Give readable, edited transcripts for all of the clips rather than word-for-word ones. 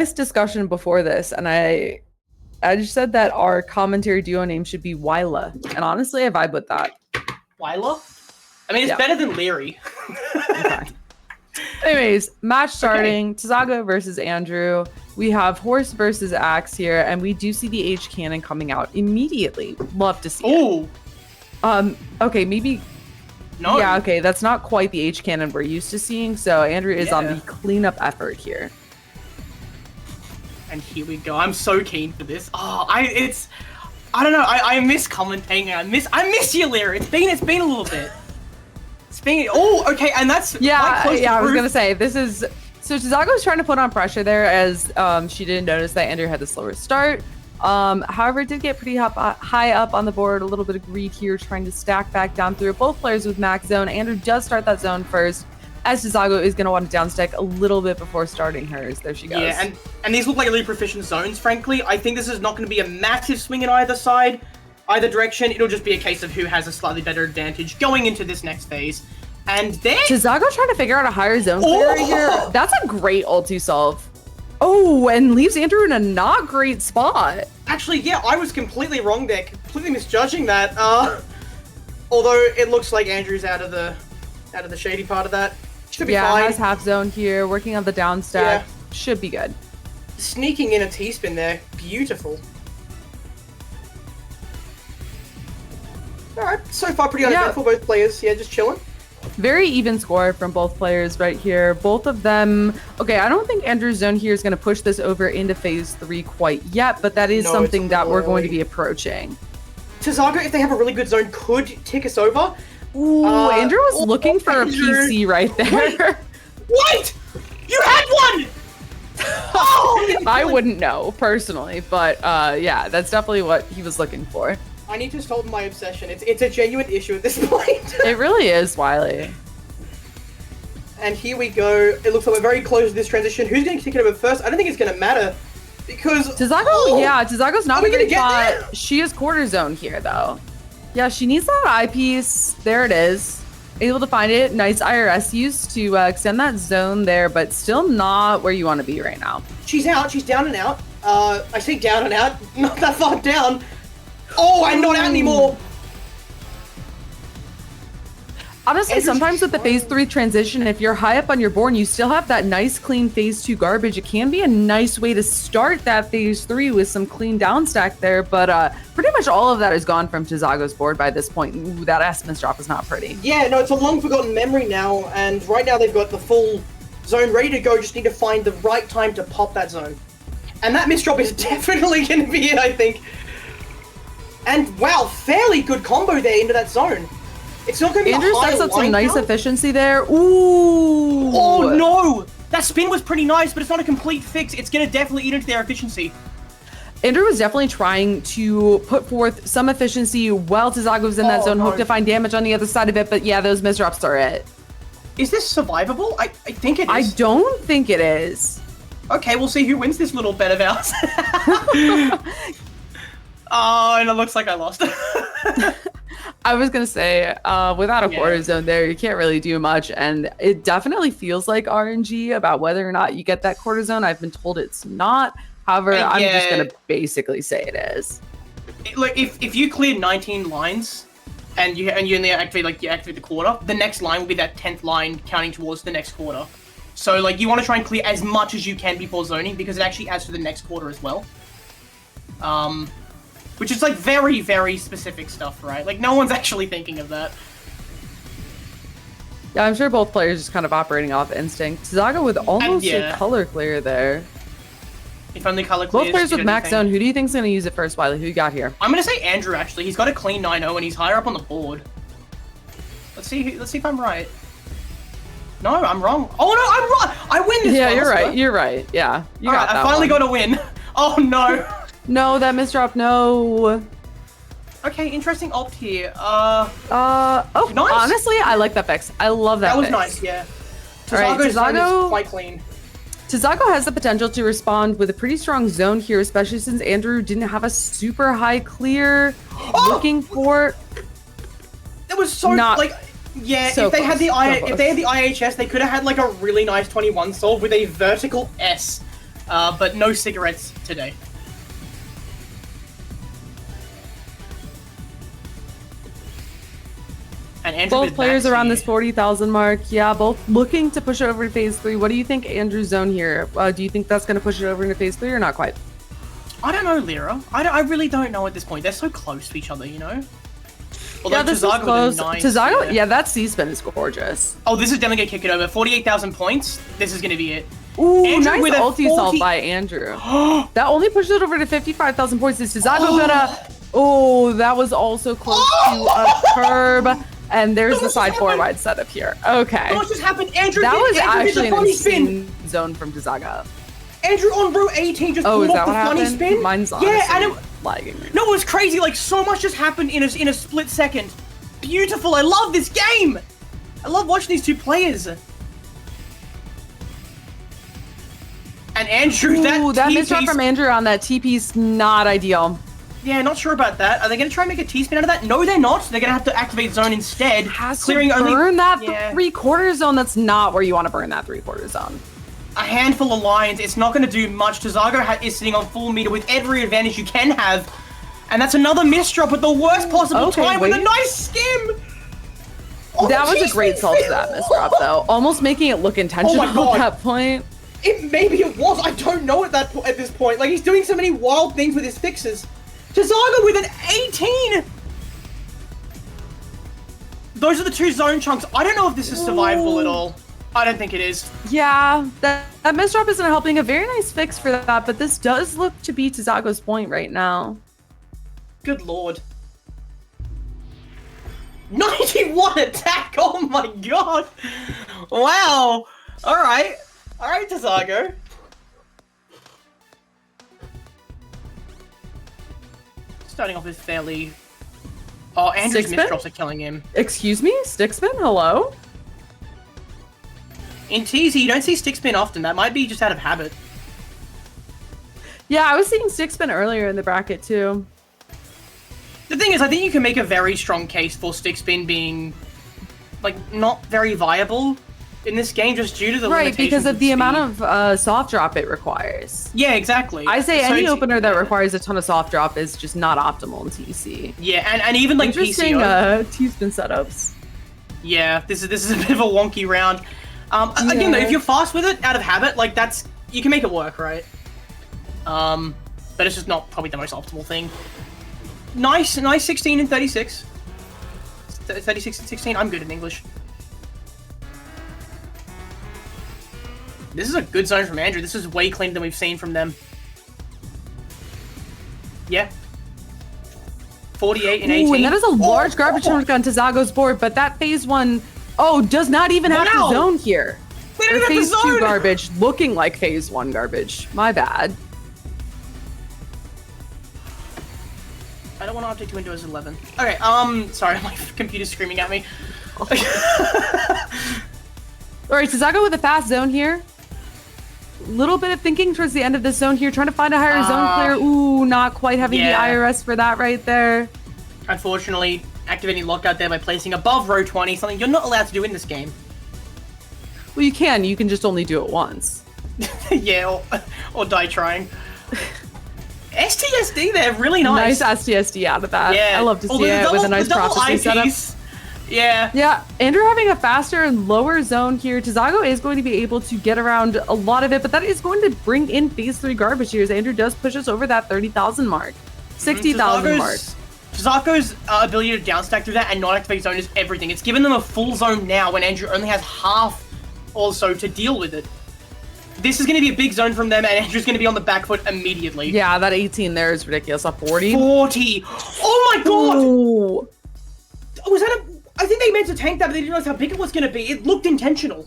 discussion before this, and I just said that our commentary duo name should be Wyla, and honestly, I vibe with that. Wyla? I mean, it's better than Leary. Okay. Anyways, match starting. Okay. Tizago versus Andrew. We have Horse versus Axe here, and we do see the H cannon coming out immediately. Love to see it. Okay, maybe. No. Yeah, okay, that's not quite the H cannon we're used to seeing. So Andrew is on the cleanup effort here. And here we go. I'm so keen for this. Oh, I don't know. I miss commentating. I miss you, Leary. It's been a little bit. Okay, and that's I was gonna say this is so Tizago's trying to put on pressure there as she didn't notice that Andrew had the slower start. However, did get pretty high up on the board. A little bit of greed here, trying to stack back down through it. Both players with max zone. Andrew does start that zone first, as Tizago is gonna want to downstack a little bit before starting hers. There she goes. Yeah, and these look like really proficient zones. Frankly, I think this is not going to be a massive swing in either side. Either direction, it'll just be a case of who has a slightly better advantage going into this next phase. And then Tizago trying to figure out a higher zone clear here. That's a great ulti solve. Oh, and leaves Andrew in a not great spot. Actually, yeah, I was completely wrong there. Completely misjudging that. Although it looks like Andrew's out of the shady part of that. Should be fine. Has half zone here, working on the down stack. Yeah. Should be good. Sneaking in a T-spin there. Beautiful. Alright, so far pretty uneventful, both players. Yeah, just chilling. Very even score from both players right here. Both of them... Okay, I don't think Andrew's zone here is going to push this over into phase 3 quite yet, but that is something that we're going to be approaching. Tizago, if they have a really good zone, could tick us over. Ooh, Andrew was looking for a PC right there. Wait! You had one! Oh, I wouldn't know, personally, but yeah, that's definitely what he was looking for. I need to solve my obsession. It's a genuine issue at this point. It really is, Wylie. And here we go. It looks like we're very close to this transition. Who's going to kick it over first? I don't think it's going to matter. Because... Tizago, Tizago's not in a great spot. She is quarter zone here, though. Yeah, she needs that eyepiece. There it is. Able to find it. Nice IRS use to extend that zone there, but still not where you want to be right now. She's out. She's down and out. I say down and out. Not that far down. Oh, I'm not out anymore. Honestly, sometimes with the phase 3 transition, if you're high up on your board and you still have that nice clean phase 2 garbage, it can be a nice way to start that phase 3 with some clean down stack there. But pretty much all of that is gone from Tizago's board by this point. Ooh, that Esmond's drop is not pretty. Yeah, no, it's a long forgotten memory now, and right now they've got the full zone ready to go. Just need to find the right time to pop that zone. And that misdrop is definitely going to be it, I think. And wow, fairly good combo there into that zone. It's not going to be Andrew sets up some nice efficiency there. Ooh! Oh no! That spin was pretty nice, but it's not a complete fix. It's going to definitely eat into their efficiency. Andrew was definitely trying to put forth some efficiency while Tizago was in that zone, hope to find damage on the other side of it, but yeah, those misdrops are it. Is this survivable? I think it is. I don't think it is. Okay, we'll see who wins this little bet of ours. Oh, and it looks like I lost. I was going to say, without a quarter zone there, you can't really do much. And it definitely feels like RNG about whether or not you get that quarter zone. I've been told it's not. However, I'm just going to basically say it is. Like, if you clear 19 lines and you only activate, the quarter, the next line will be that 10th line counting towards the next quarter. So, you want to try and clear as much as you can before zoning because it actually adds to the next quarter as well. Which is, very, very specific stuff, right? No one's actually thinking of that. Yeah, I'm sure both players just kind of operating off instinct. Tizago with almost a color clear there. If only color clears. Both players with max zone. Who do you think's going to use it first, Wylie? Who you got here? I'm going to say Andrew, actually. He's got a clean 9-0, and he's higher up on the board. Let's see if I'm right. No, I'm wrong. Oh, no, I'm right. I win this one. Yeah, you're right. You're right. Yeah, you got that I finally got a win. Oh, no. No, that misdrop, no. Okay, interesting opt here. Oh, nice. Honestly, I like that fix. I love that fix. That was nice, yeah. Tizago is quite clean. Tizago has the potential to respond with a pretty strong zone here, especially since Andrew didn't have a super high clear. Looking for... That was so, yeah, if they had the IHS, they could have had, a really nice 21 solve with a vertical S. but no cigarettes today. And Andrew both players around this 40,000 mark. Yeah, both looking to push it over to phase 3. What do you think Andrew's zone here? Do you think that's going to push it over into phase 3 or not quite? I don't know, Lyra. I really don't know at this point. They're so close to each other, you know? Although yeah, this is close. Tizago, yeah, that C-spin is gorgeous. Oh, this is definitely going to kick it over. 48,000 points. This is going to be it. Ooh, Andrew nice ulti assault by Andrew. That only pushed it over to 55,000 points. Is Tizago gonna... Oh, that was also close to a curb. And there's the side forward setup here. Okay. What just happened? Andrew that was actually an insane zone from Tizago. Andrew on row 18 just pulled off the funny spin. Mine's honestly lagging. No, it was crazy. Like, so much just happened in a split second. Beautiful. I love this game. I love watching these two players. And Andrew, that misshot from Andrew on that TP's not ideal. Yeah, not sure about that. Are they going to try and make a T-spin out of that? No, they're not. They're going to have to activate zone instead. Clearing only... Burn that 3/4 zone. That's not where you want to burn that 3/4 zone. A handful of lines. It's not going to do much. Tizago is sitting on full meter with every advantage you can have. And that's another misdrop at the worst possible time with a nice skim. Oh, that was a great solve to that misdrop, though. Almost making it look intentional at that point. Maybe it was. I don't know at this point. Like, he's doing so many wild things with his fixes. Tizago with an 18! Those are the two zone chunks. I don't know if this is survivable at all. I don't think it is. Yeah, that misdrop isn't helping. A very nice fix for that, but this does look to be Tizago's point right now. Good lord. 91 attack! Oh my god! Wow! Alright. Alright, Tizago. Starting off with fairly... Oh, Andrew's misdrops are killing him. Excuse me? Stick spin? Hello? In TZ, you don't see stick spin often. That might be just out of habit. Yeah, I was seeing stick spin earlier in the bracket, too. The thing is, I think you can make a very strong case for stick spin being, like, not very viable in this game just due to the limitations because of the speed. amount of soft drop it requires. Yeah, exactly. I say any opener that requires a ton of soft drop is just not optimal in TC. Yeah, and even like interesting T-spin setups. Yeah, this is a bit of a wonky round. Again, though, if you're fast with it out of habit, like you can make it work, right? But it's just not probably the most optimal thing. Nice 16 and 36. 36 and 16. I'm good in English. This is a good zone from Andrew. This is way cleaner than we've seen from them. Yeah. 48 and 18. Ooh, and that is a large garbage chunk on Tizago's board, but that phase 1, does not even have to zone here. Or phase 2 garbage, looking like phase 1 garbage. My bad. I don't want to update to Windows 11. Okay, sorry, my computer's screaming at me. Alright, Tizago with a fast zone here. Little bit of thinking towards the end of this zone here, trying to find a higher zone clear. Ooh, not quite having the IRS for that right there. Unfortunately, activating lockout there by placing above row 20, something you're not allowed to do in this game. Well, you can just only do it once. Yeah, or die trying. STSD there, really nice. Nice STSD out of that. Yeah. I love to see it with a nice prophecy setup. Yeah. Yeah, Andrew having a faster and lower zone here. Tizago is going to be able to get around a lot of it, but that is going to bring in phase 3 garbage here as Andrew does push us over that 30,000 mark. 60,000 mark. Tizago's ability to downstack through that and not activate zone is everything. It's given them a full zone now when Andrew only has half also to deal with it. This is going to be a big zone from them, and Andrew's going to be on the back foot immediately. Yeah, that 18 there is ridiculous. A 40? 40! Oh my god! Ooh. Was that a... I think they meant to tank that, but they didn't realize how big it was going to be. It looked intentional.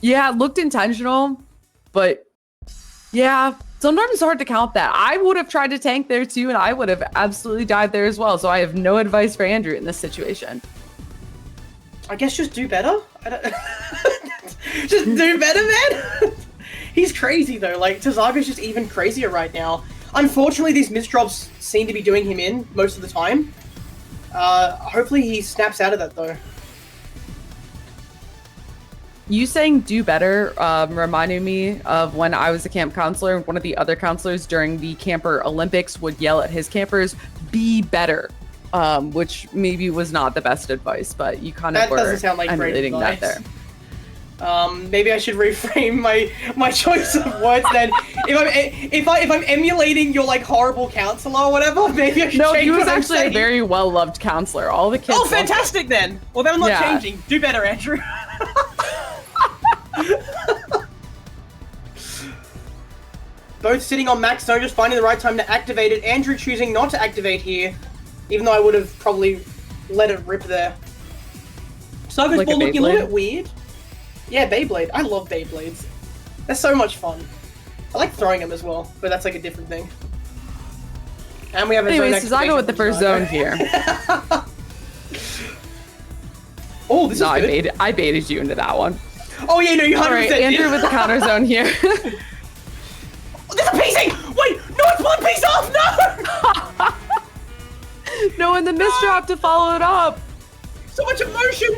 Yeah, it looked intentional, but yeah, sometimes it's hard to count that. I would have tried to tank there too, and I would have absolutely died there as well, so I have no advice for Andrew in this situation. I guess just do better? Just do better, man? He's crazy, though. Like, Tizago's just even crazier right now. Unfortunately, these misdrops seem to be doing him in most of the time. Hopefully he snaps out of that, though. You saying do better reminded me of when I was a camp counselor. One of the other counselors during the Camper Olympics would yell at his campers, be better, which maybe was not the best advice, but you kind of were doesn't sound like great emulating that advice. there. Maybe I should reframe my choice of words then. If I'm emulating your like horrible counselor or whatever, maybe I should No, change he was what I'm actually a saying. very well-loved counselor. All the kids Oh, loved him. fantastic then! Well, then I'm not changing. Do better, Andrew. Both sitting on max zone, just finding the right time to activate it. Andrew choosing not to activate here, even though I would have probably let it rip there. Tizago's Like ball a looking a little Beyblade? bit weird. Yeah, Beyblade. I love Beyblades. They're so much fun. I like throwing them as well, but that's like a different thing. And we have a Anyways, zone Tizago with the first zone here. Oh, this is good. I baited you into that one. Oh yeah, no, you 100% All right, Andrew with the counter zone here. Oh, there's a piecing! Wait, no, it's one piece off! No! No, and the misdrop to follow it up. So much emotion!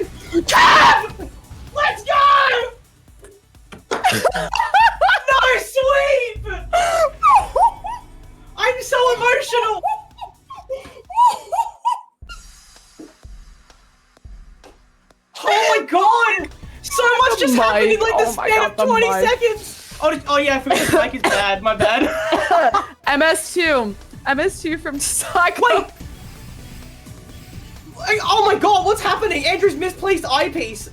Cav! Let's go! No sweep! I'm so emotional! Oh my god! So much just happened in like the span of 20 seconds! Oh yeah, I forgot this mic is bad, my bad. MS2. MS2 from Tizago. Wait! Oh my god, what's happening? Andrew's misplaced eyepiece.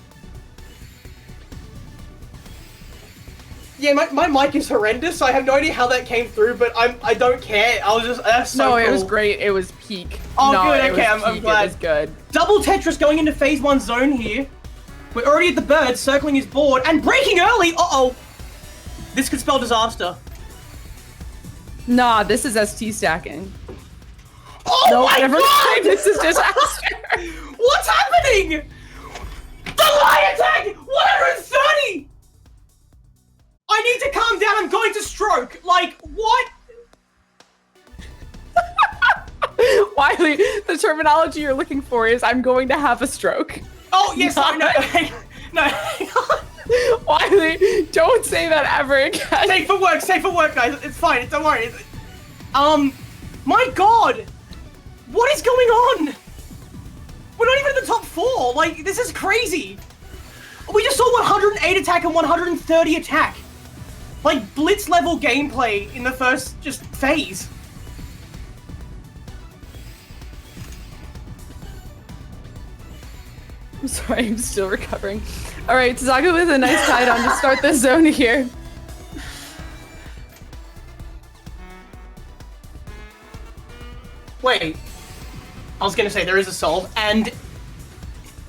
Yeah, my mic is horrendous, so I have no idea how that came through, but I don't care. I was just, that's so cool. It was great. It was peak. Oh, no, good, it okay, was I'm peak. glad. It was good. Double Tetris going into phase 1 zone here. We're already at the bird, circling his board, and breaking early! Uh-oh. This could spell disaster. Nah, this is ST stacking. Oh No, my never god! mind. This is disaster. What's happening? The lion attack! 130! I need to calm down, I'm going to stroke. Like, what? Wiley, the terminology you're looking for is I'm going to have a stroke. Oh, yes, no. No. Wiley, don't say that ever again. Safe for work, guys. It's fine, don't worry. My god! What is going on? We're not even in the top 4. Like, this is crazy. We just saw 108 attack and 130 attack. Like, blitz level gameplay in the first just phase. I'm sorry, I'm still recovering. All right, Tizago with a nice tie down to start the zone here. Wait. I was gonna say, there is a solve, and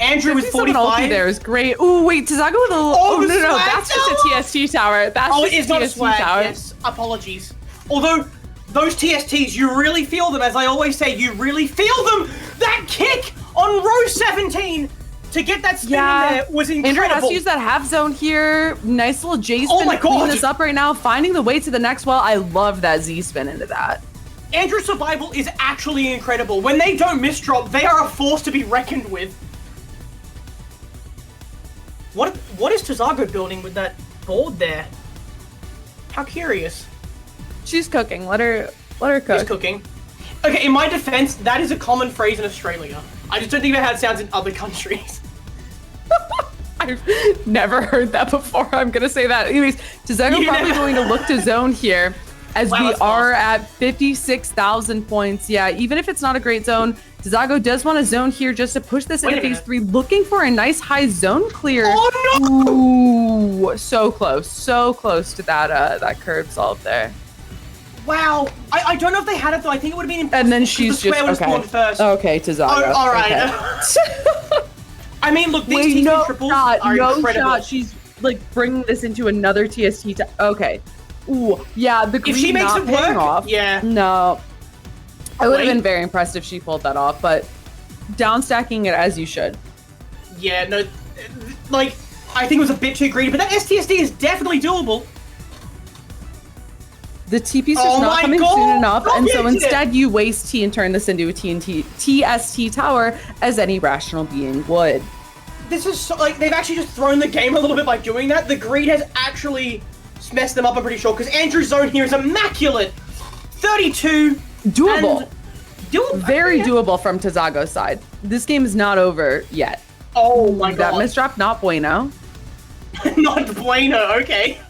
Andrew with 45. There is great. Oh wait, Tizago with a little. Oh no, that's just a TST tower. That's just it's a not a TST swag. tower. Yes, apologies. Although those TSTs, you really feel them, as I always say, you really feel them. That kick on row 17 to get that spin in there was incredible. Andrew has to use that half zone here. Nice little J spin. Oh my god! Clean this up right now, finding the way to the next well. I love that Z spin into that. Andrew's survival is actually incredible. When they don't misdrop, they are a force to be reckoned with. What is Tizago building with that board there? How curious. She's cooking. Let her cook. She's cooking. Okay, in my defense, that is a common phrase in Australia. I just don't think about how it sounds in other countries. I've never heard that before. I'm gonna say that. Anyways, Tizago probably going to look to zone here. As we are at 56,000 points. Yeah, even if it's not a great zone, Tizago does want a zone here just to push this into phase 3, looking for a nice high zone clear. Oh no! Ooh, so close to that that curve solve there. Wow, I don't know if they had it though. I think it would have been impossible. And then she's the just spawned first. Okay, Tizago. Oh, all right. Okay. I mean, look, these TST triples are incredible. Shot. She's like bringing this into another TST. Okay. Ooh, yeah, the green if she makes not it paying work, off. yeah. No. I would have been very impressed if she pulled that off, but down stacking it as you should. Yeah, no, like, I think it was a bit too greedy, but that STSD is definitely doable. The TP's just not coming soon enough, and so instead you waste T and turn this into a TST tower, as any rational being would. this is so, like, they've actually just thrown the game a little bit by doing that. The greed has actually messed them up, I'm pretty sure, because Andrew's zone here is immaculate. 32. Doable. Doable. Very doable from Tizago's side. This game is not over yet. Oh my god. That misdrop, not bueno. Not bueno, okay.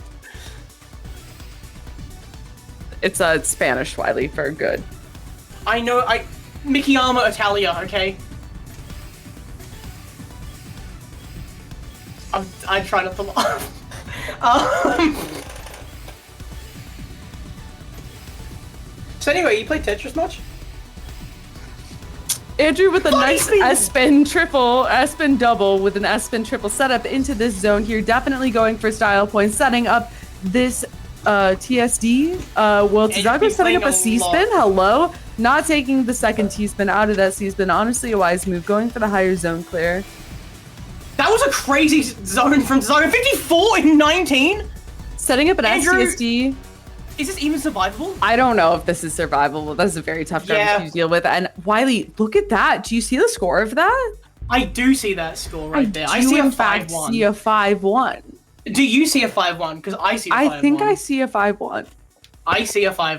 It's a Spanish, Wylie, for good. I know, Mi chiamo Italia, okay? I try not to laugh. So anyway, you play Tetris much? Andrew with a nice S-spin triple, S-spin double with an S-spin triple setup into this zone here. Definitely going for style points, setting up this TSD. Well, Tizago's setting up a C-spin. Hello. Not taking the second T-spin out of that C-spin. Honestly, a wise move. Going for the higher zone clear. That was a crazy zone from Tizago. 54 in 19? Setting up an Andrew, STSD. Is this even survivable? I don't know if this is survivable. That's a very tough garbage to deal with. And Wylie, look at that. Do you see the score of that? I do see that score right there. I see a 5-1. See a 5-1. Do you see a 5-1? Because I see a 5-1. I think I see a 5-1. I see a 5-1.